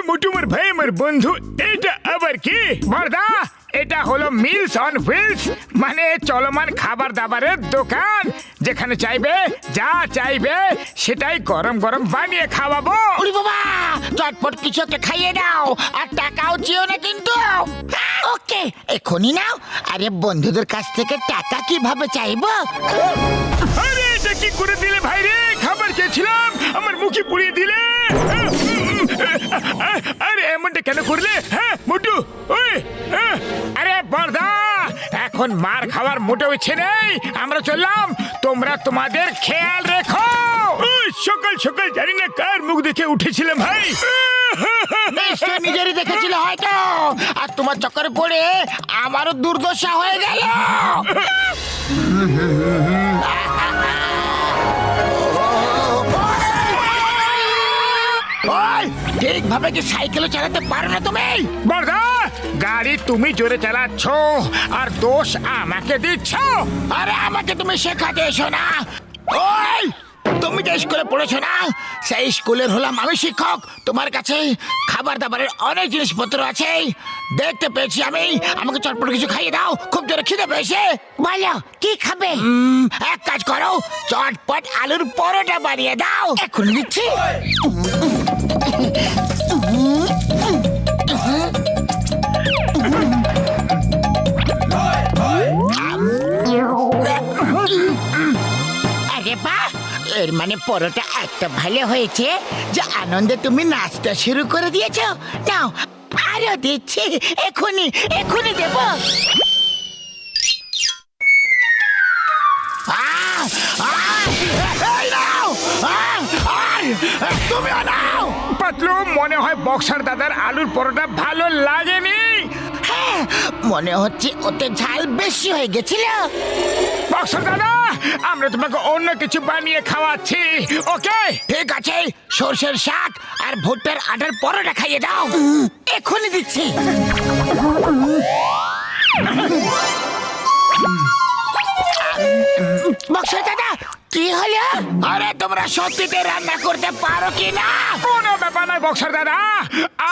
মোটুমার ভাই আমার বন্ধু, এটা আবার কি? বর্দা, এটা হলো মিলস অন হুইলস, মানে চলমান খাবার দাবারের দোকান। যেখানে চাইবে যা চাইবে সেটাই গরম গরম বানিয়ে খাওয়াবো। ওরে বাবা, চটপট কিছু একটা খাইয়ে দাও, আর টাকাও চেও না কিন্তু। ওকে, এখনই নাও। আরে বন্ধুদের কাছ থেকে টাকা কিভাবে চাইবো? আরে এটা কি করে দিলে ভাই রে? খাবার চেয়েছিলাম, আমার মুখে পুড়িয়ে দিলে। আরে এমনটা কেন করলে? হ্যাঁ মোটু, ওই আরে বর্দা, এখন মার খাওয়ার মোটেও ইচ্ছে নেই। আমরা চললাম, তোমরা তোমাদের খেয়াল রেখো। সকাল সকাল জানি না কার মুখ দেখে উঠেছিলাম ভাই। নিশ্চয় নিজেরই দেখেছিল হয়তো, আর তোমার চক্করে পড়ে আমারও দুর্দশা হয়ে গেল। ঠিকভাবে কি সাইকেল চালাতে পারো না তুমি? বর্দা, গাড়ি তুমি জোরে চালাচ্ছ আর দোষ আমাকে দিচ্ছ। আরে আমাকে তুমি শেখাতে এসো না। ওই তুমি যে স্কুলে পড়েছো না, সেই স্কুলের হলাম আমি শিক্ষক। তোমার কাছে খাবার দাবারের অনেক জিনিসপত্র আছে, দেখতে পেয়েছি আমি। আমাকে চটপট কিছু খাইয়ে দাও, খুব জোরে খিদে পেয়েছে। বলো কি খাবে? এক কাজ করো, চটপট আলুর পরোটা বানিয়ে দাও। এখন দিচ্ছি। আরে বাহ, এর মানে পরোটা এত ভালো হয়েছে যে আনন্দে তুমি নাচতে শুরু করে দিয়েছো। নাও আরো দিচ্ছি, এখনই এখনই দেব। তুমি নাও। পাতলু, মনে হয় বক্সার দাদার আলুর পরোটা ভালো লাগেনি। হ্যাঁ, মনে হচ্ছে ওতে ঝাল বেশি হয়ে গেছিল। বক্সার দাদা, আমরা তোমাকে অন্য কিছু বানিয়ে খাওয়াচ্ছি। ওকে ঠিক আছে, সর্ষের শাক আর ভুট্টার আটার পরোটা খাইয়ে দাও। এখনই দিচ্ছি। বক্সার দাদা, কি হলো? আরে তোমরা সত্যিতে রান্না করতে পারো কি না? কোনো ব্যাপার নয় বক্সার দাদা,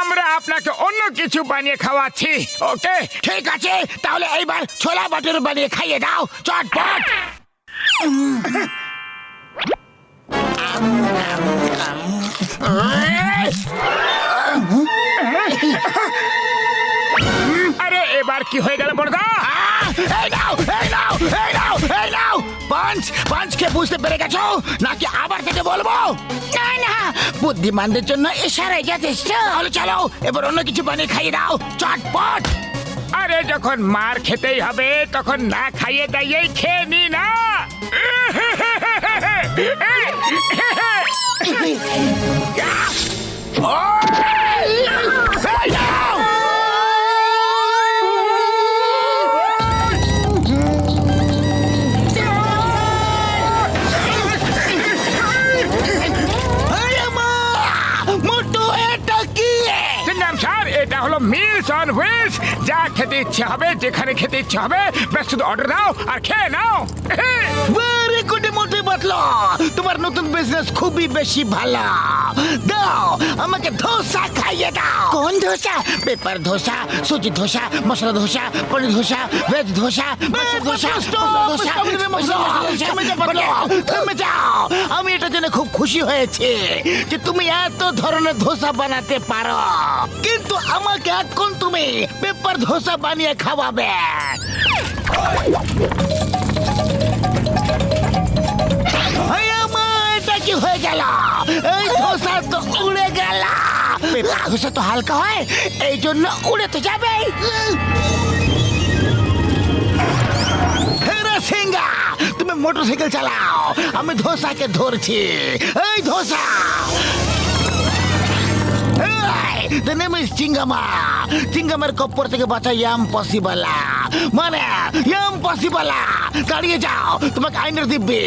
আমরা আপনাকে অন্য কিছু বানিয়ে খাওয়াচ্ছি। ওকে ঠিক আছে, তাহলে এইবার ছোলা বাটুর বানিয়ে খাইয়ে দাও চটপট। আরে এবার কি হয়ে গেল বড়দা? পাঁচকে বুঝতে পেরে গেছো নাকি আবার থেকে বলবো? না না, বুদ্ধিমানদের জন্য ইশারাই যথেষ্ট। তাহলে চলো এবার অন্য কিছু বানিয়ে খাইয়ে দাও চটপট। আরে যখন মার খেতেই হবে তখন না খাইয়ে দাইয়েই খেয়ে নি না। এটা হলো মিলস অন হুইলস। যা খেতে ইচ্ছে হবে, যেখানে খেতে ইচ্ছে হবে, ব্যাস শুধু অর্ডার দাও আর খেয়ে নাও। ভেরি গুড মোটে বাতলা, তোমার নতুন বিজনেস খুবই বেশি ভালো। দাও আমাকে ধোসা খাইয়ে দাও। কোন ধোসা? পেপার ধোসা, সুজি ধোসা, মশলা ধোসা, পনির ধোসা, ভেজ ধোসা, মাছের ধোসা, থেমে যাও। আমি এটা জেনে খুব খুশি হয়েছি যে তুমি এত ধরনের ধোসা বানাতে পারো, কিন্তু আমাকে এখন তুমি পেপার ধোসা বানিয়ে খাওয়াবে। এটা কি হয়ে গেল? এই ধোসা তো উড়ে গেল। পেপার ধোসা তো হালকা হয়, এই জন্য উড়ে তো যাবে। সিংহা, তুমি মোটরসাইকেল চালাও, আমি ধোসাকে ধরছি। এই ধোসা, the name is চিঙ্গামা। চিঙ্গামের কপ্পর থেকে বাঁচা ইম্পসিবল, মানে ইম্পসিবল। দাঁড়িয়ে যাও, তোমাকে আইনের দিব্যে,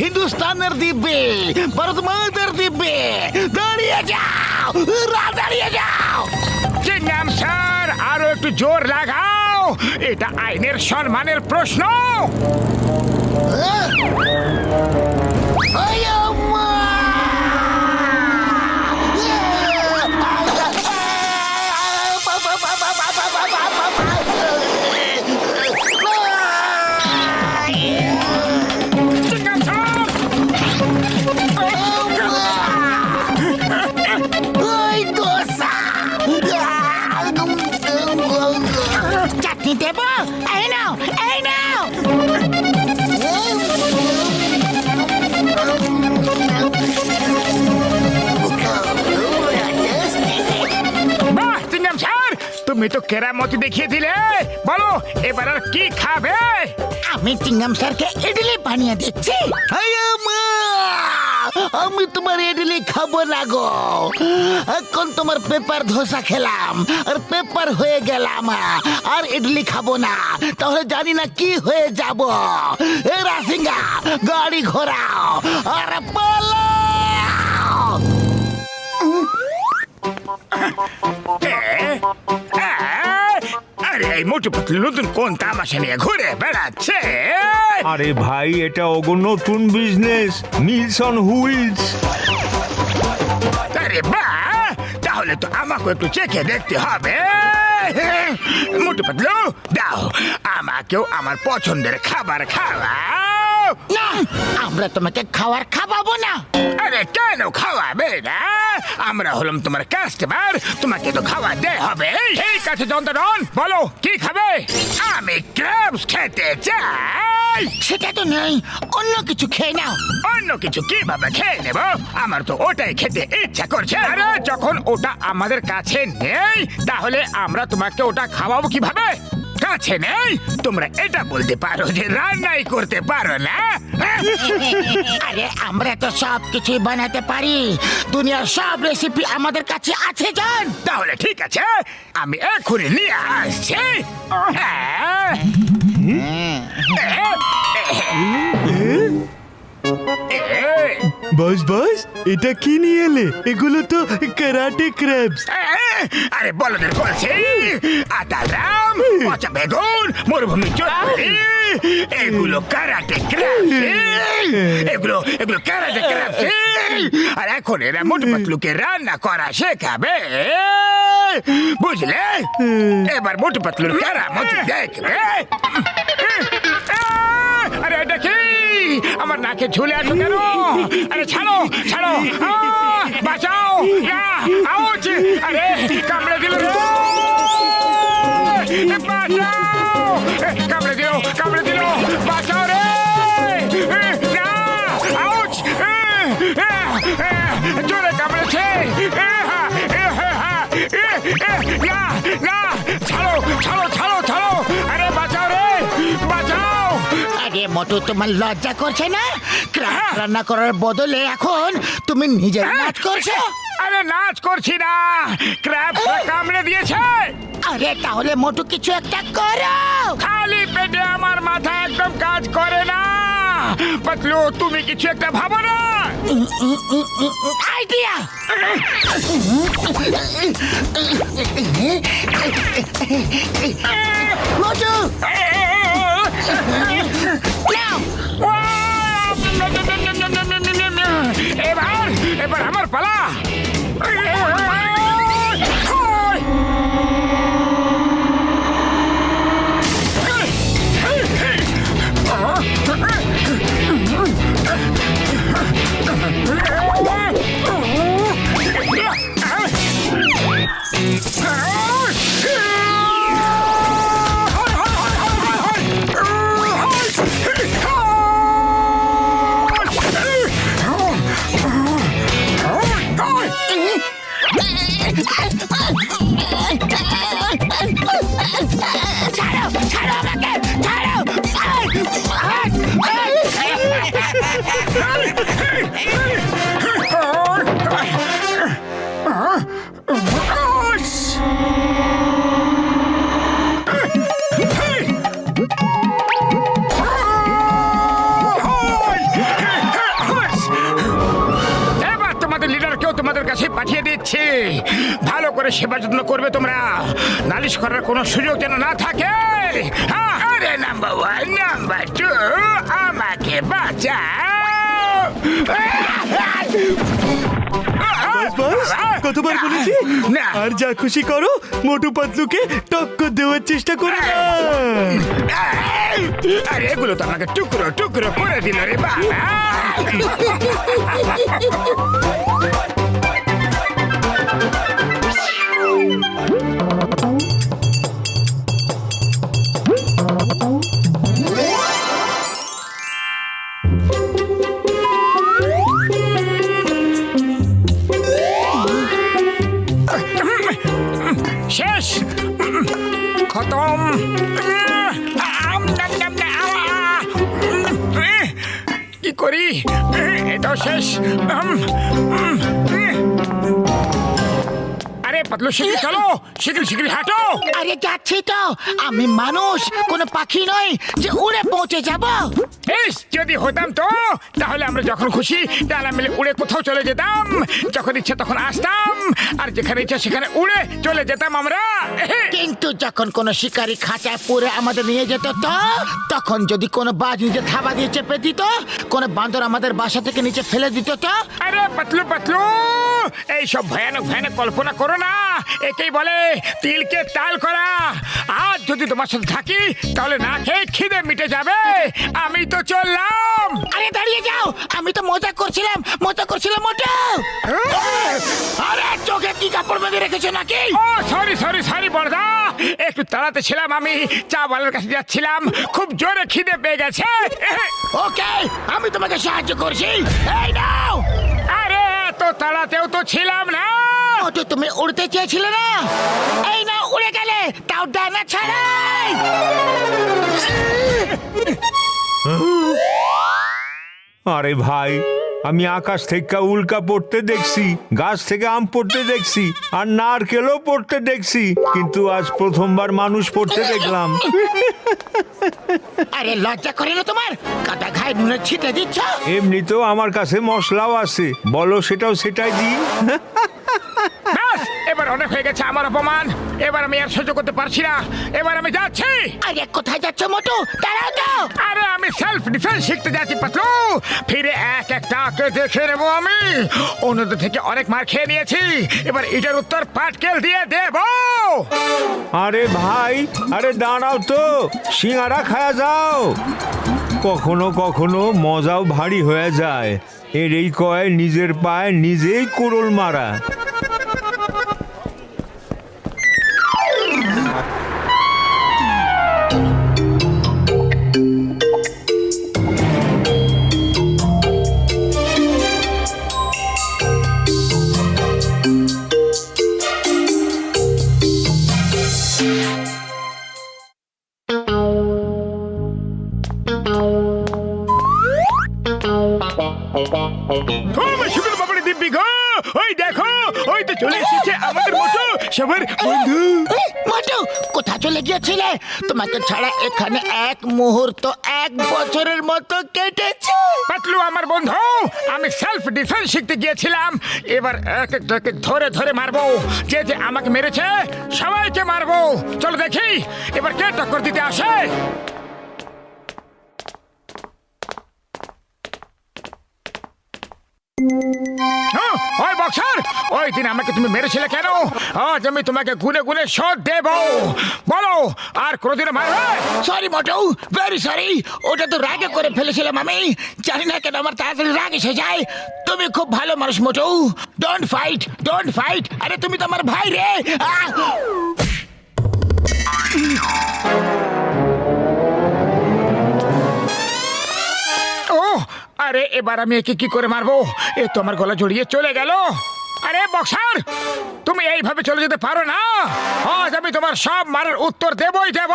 হিন্দুস্তানের দিব্যে, ভারত মাতার দিব্যে। দাঁড়িয়ে যাও, দাঁড়িয়ে যাও। চিঙ্গাম স্যার, আরো একটু জোর লাগাও, এটা আইনের সম্মানের প্রশ্ন। চাটনি দেবো? এই নাও, এই নাও। বাহ চিংগাম স্যার, তুমি তো কেরামতি দেখিয়ে দিলে। বলো এবার আর কি খাবে? আমি চিংগাম স্যারকে ইডলি বানিয়ে দিচ্ছি। আমি তোমার ইডলি খাবো না গো। এখন তোমার পেপার ধোসা খেলাম আর পেপার হয়ে গেলাম, আর ইডলি খাবো না। তাহলে জানি না কি হয়ে যাব। এ রাসিঙ্গা, গাড়ি ঘোরাও আর পালাও। আরে এই মোটু পাতলু নতুন কোন তামাশা নিয়ে ঘুরে বেড়াচ্ছে? আরে ভাই, এটা ওগো নতুন বিজনেস, মিলস অন হুইলস। আরে বাহ, তাহলে তো আমাকে একটু চেখে দেখতে হবে। মোটু পাতলু দাও, আমাকেও আমার পছন্দের খাবার খাওয়াও। না, আমরা তোমাকে খাবার খাওয়াবো না। আরে কেন খাওয়াবে না? আমরা হলাম তোমার কাস্টমার, তোমাকে তো খাওয়াতে হবে। ঠিক আছে যন্ত্রণ, বলো কি খাবে? আমি ক্র্যাবস খেতে চাই। সেটা তো নেই, অন্য কিছু খেয়ে নাও। অন্য কিছু কিভাবে খেয়ে নেব? আমার তো ওটাই খেতে ইচ্ছা করছে। আরে যখন ওটা আমাদের কাছে নেই, তাহলে আমরা তোমাকে ওটা খাওয়াবো কিভাবে? কাছে নেই, তোমরা এটা বলতে পারো যে রান্নাই করতে পারো না। আরে আমরা তো সব কিছুই বানাতে পারি, দুনিয়ার সব রেসিপি আমাদের কাছে আছে জান। তাহলে ঠিক আছে, আমি এক্ষুনি নিয়ে আসছি। হ্যাঁ। বস বস, এটা কি নিয়ে এলে? এগুলো তো ক্যারাটে ক্র্যাবস। আরে বলদের বলছি, আতারাম, পচা বেগুন, মরুভূমি চটপটি, এগুলো কারাটে ক্র্যাবস। এগুলো এগুলো কারাটে ক্র্যাবস। আর এখন এরা মোটু পাতলুকে রান্না করা শেখাবে, বুঝলে? এবার মোটু পাতলুর কেরামতি দেখবে। আরে এটা কি? আমার নাকে ঝুলে আছো কেন? আরে ছাড়ো ছাড়ো, বাঁচাও! আউচ! আরে কামড়ে দিল রে! বাঁচাও! কামড়ে দিল, কামড়ে দিল! বাঁচাও রে! না! আউচ! জোরে কামড়েছে! না! না! ছাড়ো ছাড়ো ছাড়ো ছাড়ো! আরে বাঁচাও রে! বাঁচাও! আরে মোটু, তোমার লজ্জা করছে না? ক্র্যাব রান্না করার বদলে এখন তুমি নিজে নাচ করছো। আরে নাচ করছি না, ক্র্যাব কামড়ে দিয়েছে। আরে তাহলে মোটু কিছু একটা করো। খালি পেটে আমার মাথা একদম কাজ করে না। পাতলু, তুমি কিছু একটা ভাবো না। আইডিয়া! মোটু নাও। এবার এবার আমার পালা। ছাড়ো ছাড়ো আমাকে, ছাড়ো! এবার তোমাদের লিডারকেও তোমাদের কাছে পাঠিয়ে দিচ্ছি। ভালো করে সেবা যত্ন করবে তোমরা, নালিশ করার কোনো সুযোগ যেন না থাকে। হ্যাঁ, আরে নাম্বার 1 নাম্বার 2 আমাকে বাঁচাও। বাস কতবার বলেছি না। আর যা খুশি করো, মোটু পাতলুকে টক্কর দেওয়ার চেষ্টা করো না। আরে এগুলো তো আমাকে টুকরো টুকরো করে দিল রে বাবা। শেষ, খতম। কি করি, এটাও শেষ। আরে পাতলু শিগগির চলো, শিগগির শিগগির হাঁটো। আরে যাচ্ছি তো, আমি মানুষ, কোনো পাখি নই যে উড়ে পৌঁছে যাব। ইস, যদি হতাম তো তাহলে আমরা যখন খুশি ডালা মিলে উড়ে কোথাও চলে যেতাম, যখন ইচ্ছে তখন আসতাম, আর যেখানে ইচ্ছে সেখানে উড়ে চলে যেতাম আমরা। কিন্তু যখন কোনো শিকারী খাঁচায় পুরে আমাদের নিয়ে যেত তো, তখন যদি কোনো বাজ নিজে থাবা দিয়ে চেপে দিত, কোনো বান্দর আমাদের বাসা থেকে নিচে ফেলে দিত তো। আরে পাতলু পাতলু, এইসব ভয়ানক ভয়ানক কল্পনা করো না, একেই বলে তিলকে তাল করা। আজ যদি তোমার সাথে থাকি তাহলে না খেয়ে খিদে মিটে যাবে। আমি তো চললাম। আরে দাঁড়িয়ে যাও, আমি তো মজা করছিলাম মোটা। আরে চোখে কি কাপড় বেঁধে রেখেছো নাকি? ও সরি সরি সরি বড়দা, একটু তাড়াতে ছিলাম, আমি চা বালার কাছে যাচ্ছিলাম, খুব জোরে খিদে পেয়ে গেছে। ওকে, আমি তোমাকে সাহায্য করছি। এই নাও। আরে এত তাড়াতেও তো ছিলাম না। মোটু, তুমি উড়তে চেয়েছিলে না? এই নাও, উড়ে গেলে, তাও ডানা ছাড়াই। আরে ভাই, আমি আকাশ থেকে উল্কা পড়তে দেখছি, গাছ থেকে আম পড়তে দেখছি, আর নারকেলও পড়তে দেখছি, কিন্তু আজ প্রথমবার মানুষ পড়তে দেখলাম। আরে লজ্জা করে না তোমার? কাটা ঘায়ে নুনের ছিটে দিচ্ছ। এমনিতেও আমার কাছে মশলাও আছে, বলো সেটাই দিই। ব্যাস, এবার অনেক হয়ে গেছে আমার অপমান। এবার আমি আর সহ্য করতে পারছি না, এবার আমি যাচ্ছি। আরে কোথায় যাচ্ছ মোটু? দাঁড়াও তো। আরে আমি সেলফ ডিফেন্স শিখতে যাচ্ছি পাতলু, ফিরে এক একটাকে দেখে নেবো আমি। অন্যদের থেকে অনেক মার খেয়ে নিয়েছি, এবার এটার উত্তর পাটকেল দিয়ে দেবো। আরে ভাই, আরে দাঁড়াও তো, সিঙ্গারা খায়া যাও। কখনো কখনো মজাও ভারী হয়ে যায়, এরই কয় নিজের পায়ে নিজেই কুড়ুল মারা। দিব্যি গো, ওই দেখো, ওই তো চলে এসেছে আমাদের মোটু, সবার বন্ধু। মোটু, কোথা চলে গিয়েছিলে? তোমাকে ছাড়া এখানে এক মুহূর্ত 1 বছরের মতো কেটেছে। পাতলু আমার বন্ধু, আমি সেলফ ডিফেন্স শিখতে গিয়েছিলাম, এবার এক একটাকে ধরে ধরে মারবো। যে যে আমাকে মেরেছে সবাইকে মারবো। চলো দেখি এবার কে টক্কর দিতে আসে। ওই বক্সার, ওই দিন আমাকে তুমি মেরেছিলে কেন? আজ আমি তোমাকে গুনে গুনে শোধ দেব। বলো, আর কোনোদিনও মারবে? সরি মোটু, ভেরি সরি। ওটা তো রাগে করে ফেলেছিলাম আমি। জানি না কেন আমার তাড়াতাড়ি রাগ এসে যায়। তুমি খুব ভালো মানুষ Motu. Don't fight, don't fight. আরে তুমি তো আমার ভাই রে। ও আরে, এবার আমি একে কি করে মারবো? এ তো আমার গলা জড়িয়ে চলে গেল। আরে বক্সার, তুমি এইভাবে চলে যেতে পারো না। আজ আমি তোমার সব মারার উত্তর দেবই দেব।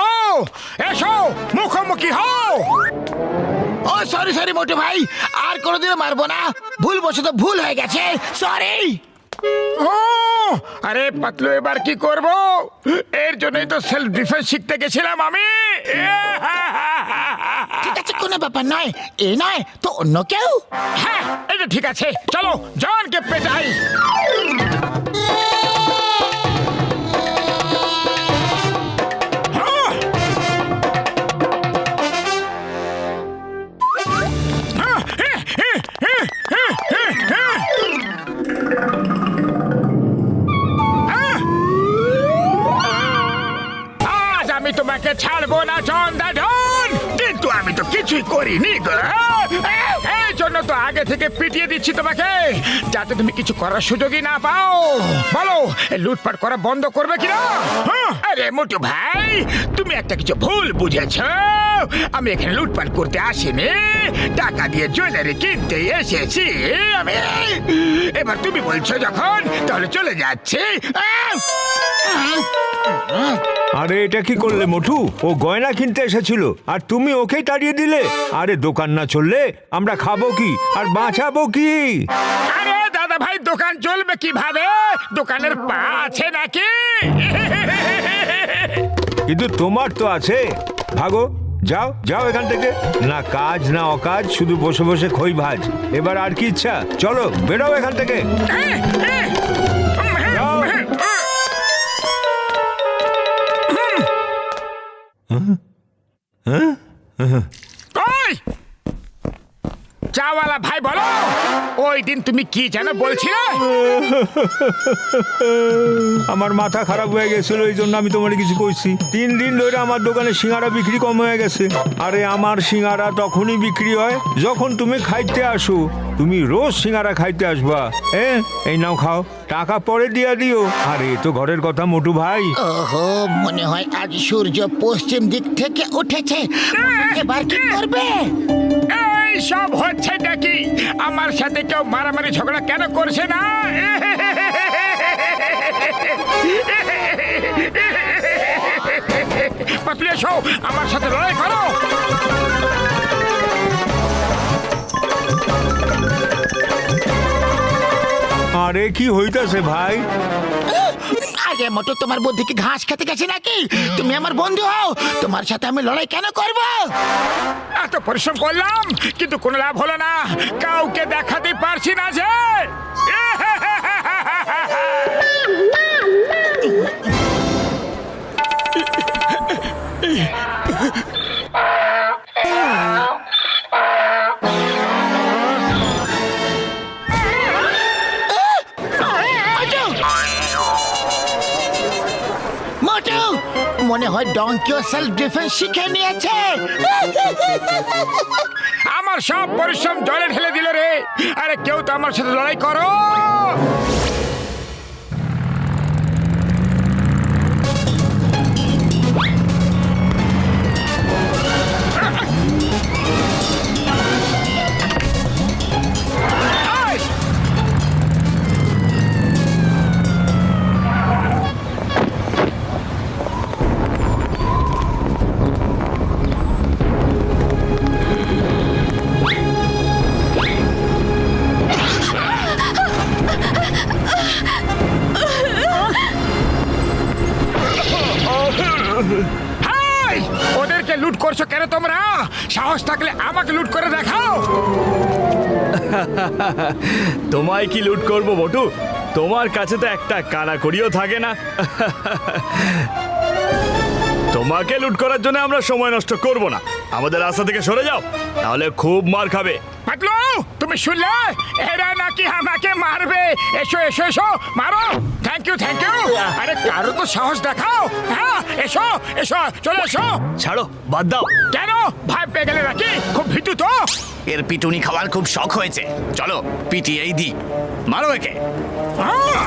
এসো, মুখোমুখি হও। ও সরি সরি মোটু ভাই, আর কোনোদিনও মারবো না। ভুলবশত ভুল হয়ে গেছে, সরি। ও আরে পাতলু, এবার কি করব? এর জন্যই তো সেলফ ডিফেন্স শিখতে গেছিলাম আমি। ঠিক আছে, কোনো ব্যাপার নয়। এ নয় তো অন্য কেউ। হ্যাঁ, এটা ঠিক আছে, চলো জনকে পেটাই। তোমাকে ছাড়বো না চন্দাধন। কিন্তু আমি তো কিছুই করিনি গো। এই জন্য তো আগে থেকে পিটিয়ে দিচ্ছি তোমাকে, যাতে তুমি কিছু করার সুযোগই না পাও। বলো, এই লুটপাট করা বন্ধ করবে কিনা? আরে মোটু ভাই, তুমি একটা কিছু ভুল বুঝেছ। আমি এখানে লুটপাট করতে আসিনি, টাকা দিয়ে জুয়েলারি কিনতে এসেছি আমি। এবার তুমি বলছো যখন, তাহলে চলে যাচ্ছি। আরে এটা কি করলে মোটু? ও গয়না কিনতে এসেছিল আর তুমি ওকেই তাড়িয়ে দিলে। আরে দোকান না চললে আমরা খাবো কি আর বাঁচাবো কি? আরে দাদা ভাই, দোকান চলবে কিভাবে? দোকানের পা আছে নাকি? কিন্তু তোমার তো আছে। ভাগো, যাও যাও এখান থেকে। না কাজ না অকাজ, শুধু বসে বসে খই ভাজ। এবার আর কি ইচ্ছা? চলো বেরো এখান থেকে। যাও। ওই চাওয়ালা ভাই, বলো ওই দিন তুমি কি যেন বলছিলে? আমার মাথা খারাপ হয়ে গেছিল, এই জন্য আমি তোমার কিছু কইছি। 3 দিন ধরে আমার দোকানে সিঙ্গারা বিক্রি কম হয়ে গেছে। আরে আমার সিঙ্গারা তখনই বিক্রি হয় যখন তুমি খাইতে আসো। তুমি রোজ সিঙ্গারা খাইতে আসবা। এই নাও খাও, টাকা পরে দিয়া দিও। আরে তো ঘরের কথা মোটু ভাই। ওহো, মনে হয় আজ সূর্য পশ্চিম দিক থেকে উঠেছে। এবার কি করবে? এই সব হচ্ছে নাকি? আমার সাথে কেউ মারামারি ঝগড়া কেন করছে না? পাতলু, এসো আমার সাথে লড়াই করো। আরে কি হইতাছে ভাই? আগে মোটু, তোমার বুদ্ধি কি ঘাস খেতে গেছে নাকি? তুমি আমার বন্ধু হও, তোমার সাথে আমি লড়াই কেন করব? এত পরিশ্রম করলাম কিন্তু কোনো লাভ হলো না। কাউকে দেখাতে পারছি না যে। মোটু, মনে হয় ডঙ্কিও সেলফ ডিফেন্স শিখে নিয়েছে। আমার সব পরিশ্রম জলে ঢেলে দিল রে। আরে কেউ তো আমার সাথে লড়াই করো। হাই! ওদেরকে লুট করছো কেন তোমরা? সাহস থাকলে আমাকে লুট করে দেখাও। তোমায় কি লুট করবো বটু? তোমার কাছে তো একটা কানাকড়িও থাকে না। তোমাকে লুট করার জন্য আমরা সময় নষ্ট করব না। আমাদের রাস্তা থেকে সরে যাও, তাহলে খুব মার খাবে। পাতলু, তুমি শুনলে? এরা নাকি আমাকে মারবে। এসো এসো এসো, মারো। Thank you thank you. আরে কারো তো সাহস দেখাও। হ্যাঁ, এসো এসো, চলে এসো। ছাড়ো, বাদ দাও। কেন ভয় পেয়ে গেলে নাকি? খুব ভীতু তো। এর পিটুনি খাওয়ার খুব শখ হয়েছে। চলো পিটিয়েই দি, মারো একে। আহ!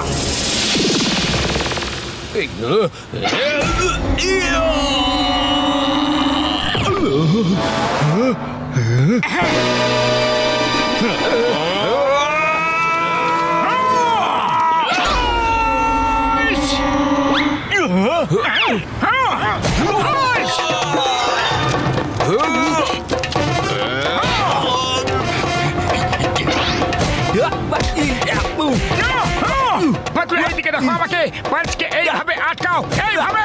পাতলু, এইদিকে দেখো আমাকে। পাঁচকে এইভাবে আটকাও, এইভাবে।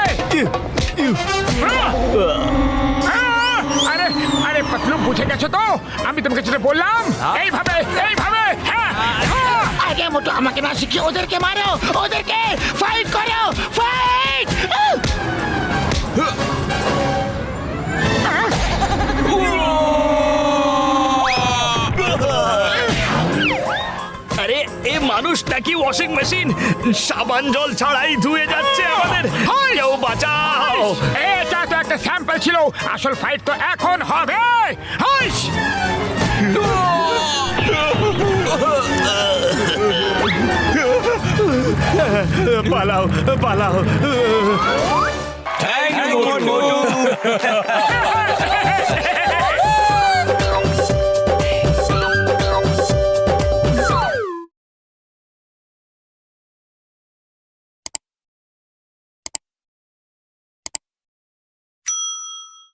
আরে আরে পাতলু, বুঝে গেছো তো? আমি তোমাকে যেটা বললাম, এইভাবে এইভাবে। হ্যাঁ, আগে মোটু, আমাকে না শিখিয়ে ওদেরকে মারো, ওদেরকে ফাইট করো, ফাইট! আরে এ মানুষ নাকি ওয়াশিং মেশিন সাবান জল ছাড়াই ধুয়ে যাচ্ছে আমাদের কেউ বাঁচাও এটা তো একটা স্যাম্পল ছিল, আসল ফাইট তো এখন হবে। হাইস! পালাও পালাও থ্যাংক ইউ